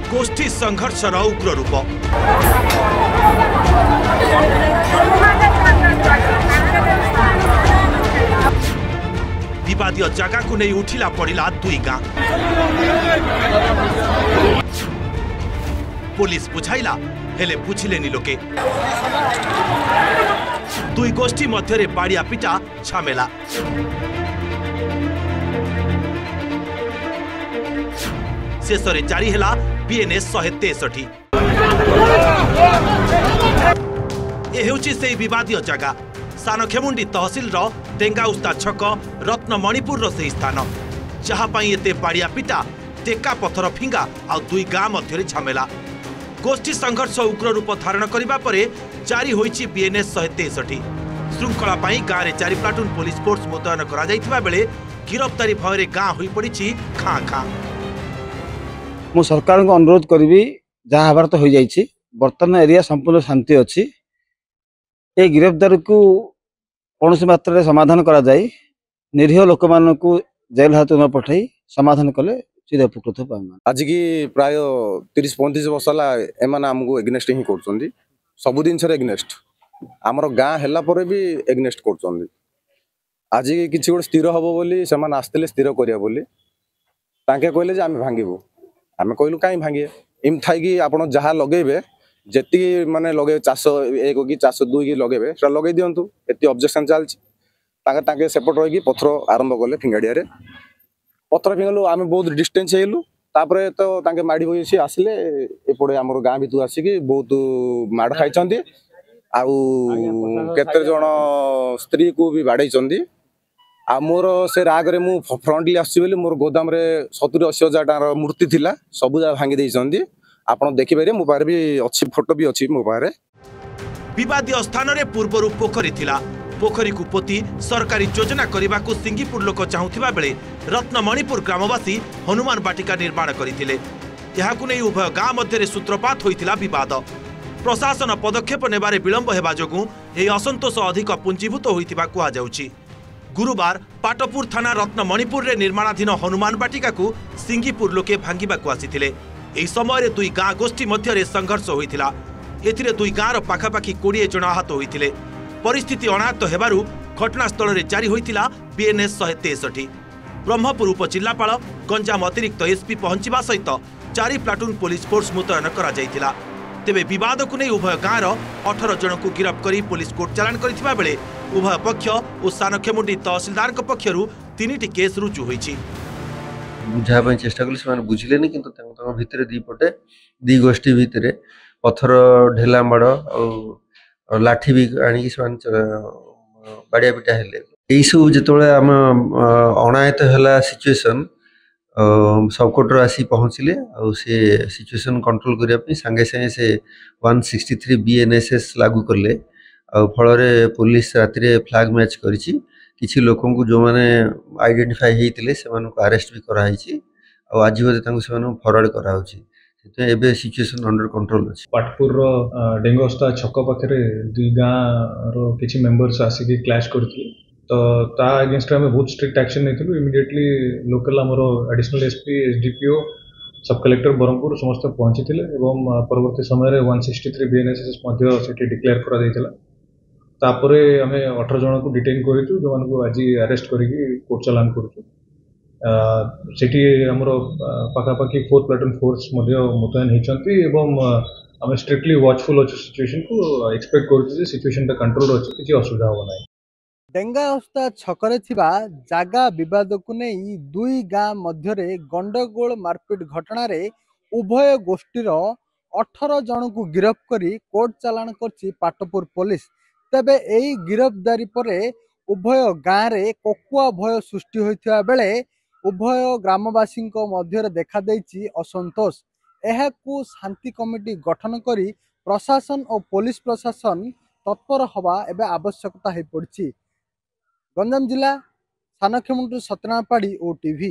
गोष्ठी संघर्षर उग्र रूप विवादीय जगह को नहीं उठिला पड़ा दुई गाँ पुलिस बुझाइला हेले बुझिलेनी लोके दुई गोष्ठी मध्य बाड़िया पिटा झमेला शेष में जारी है बीएनएस 163 से विवादीय जगह सानखेमुंडी तहसिल डेंगाउस्ता छक रत्नमणिपुर से स्थान जहाँपाई एते बाड़िया पिटा टेका पथर फिंगा आ दुई गाँ मध्य झमेला गोष्ठी संघर्ष उग्र रूप धारण करने पर जारी होईछि बीएनएस 163 श्रृंखला गाँव में 4 प्लाटून पुलिस फोर्स मुतयन करा बेले गिरफ्तारी भय गाँ हो पड़ी खाँ खाँ मु सरकार को अनुरोध करी जहाँ हबार तो हो जाइए बर्तमान एरिया संपूर्ण शांति अच्छी ए गिरफ्तारी को कौन मात्रा समाधान करा जाए निरीह लोक मान जेल हाथ न पठाई समाधान कले चिर उपकृत पाइबा। आज की प्राय 30-35 वर्ष एम आमको एग्नेस्ट ही कर सबु जिन एग्नेस्ट आमर गाँ है भी एग्नेस्ट कर आज कि गोटे स्थिर हम बोली से आसते स्थिर करा बोली कहले आम भांगू आम कहलु कहीं भांगे इम थी आप जहाँ लगे जी माने लगे चाष 1 कि चाष 2 की लगे लगे दिंतु ये ऑब्जेक्शन चलती सेपट रही पथर आरंभ कले फिंगाड़िया पथर फिंगलु आम बहुत डिस्टेंस हेलु तापर तो माड़ी बसी आसिले एपटे आम गाँ भीतर आसिक बहुत माड़ खाई आते जन स्त्री को भी बाड़े आ मोर से राग रे मु फ्रंटली आसी मोर गोदाम रे 70-80 हजार टार मूर्ति थिला सबु जा भांगी देइछंदी आपण देखि पारे मो पारे भी अछि फोटो भी अछि मो पारे। विवादीय स्थान रे पूर्वरु पोखरी थिला पोखरी को पोती सरकारी योजना करने को सिंगीपुर लोक चाहूथिबा बेले रत्नमणिपुर ग्रामवासी हनुमान बाटिका निर्माण करथिले यहाकु नै उभय गाँ मध्य सूत्रपात होइथिला विवाद प्रशासन पदक्षेप नेबारे विलंब हेबा जोगु एही असंतोष अधिक पुंजीभूत होइथिबा कुहा जाउछि। गुरुवार पाटपुर थाना रत्नमणिपुर रे निर्माणाधीन हनुमान बाटिका को सिंगीपुर लोके भांगिबाकु आसीथिले एही समय दुई गाँ गोष्ठी मध्य संघर्ष होइथिला एथिरे दुई गाँर पाखापाखि 20 जन आहत होइथिले परिस्थिति अनायत्त हेबारु घटनास्थल रे जारी होइथिला बीएनएस 163 ब्रह्मपुर उपजिल्लापाल गंजाम अतिरिक्त एसपी पहुंचवा सहित 4 प्लाटून पुलिस फोर्स मुतयन करा जायतिला तेबे विवाद को नहीं उभय गाँर 18 जन को गिरफ्त करी पुलिस कोर्ट चालान करथिबा बेले उभय पक्ष और सानखेमुंडी तहसिलदार पक्षरु 3टी केस रुजु होईछि बुझा चेष्टा कले से बुझिलेनी किंतु भितर दी पटे दी गोष्ठी भितर पथर ढेला माड़ और लाठी भी आनी बाड़िया पिटा हेले यही सब जो आम अनायत है सिचुएसन सबकोर्टर आसी पहुँचले और से सिचुएसन कंट्रोल करने सांगे सांगे से 163 बीएनएसएस लागू कले फल पुलिस राति फ्लैग मैच करिछि किछि लोकों को जो माने आइडेंटिफाई होते से अरेस्ट भी कराई आज बोधे फरवर्ड कराउछि एबे सिचुएशन अंडर कंट्रोल अछि। पाटपुर डेंगोस्ता छक पाखे दुई गाँ रो किछि मेंबर्स आसिक क्लैश करथिले तो ता अगेंस्ट में बहुत स्ट्रिक्ट एक्शन नेथिलु इमीडिएटली लोकल हमरो एडिशनल एसपी एसडीपीओ सब कलेक्टर बरहमपुर समस्त पहुंची थिले एवं परवर्ती समय रे 163 बीएनएसएस मध्ये सेठी डिक्लेयर करा दैथिला तापरे हमें 18 जन को डिटेन करितु जो मानको आज अरेस्ट करिकि कोर्ट चालान करछु सेठी हमरो पाखापाखि 4 प्लाटून फोर्स मध्ये मुतयन होइचंती एवं हमें स्ट्रिक्टली वॉचफुल अछि सिचुएशन को एक्सपेक्ट करछु जे सिचुएशन ता कंट्रोल अछि किछि असुविधा हो नै। डेंगाउस्ता छकरे थिबा जागा विवाद को नहीं दुई गाँ मध्य गंडगोल मारपीट घटना रे उभय गोष्ठीर 18 जन को गिरफ्त करी कोर्ट चालान करछि पाटपुर पुलिस तेबे एही गिरफ्तारी परे उभय गाँ रे कोकुआ भय सृष्टि होइथिबा बेले उभय ग्रामवासी मध्य देखा देछि असंतोष एहाकू शांति कमिटी गठन करी प्रशासन और पुलिस प्रशासन तत्पर हवा एबे आवश्यकता हो पड़ी। गंजाम जिला सानखेमुंडी सत्यनारायण पाड़ी ओटीवी।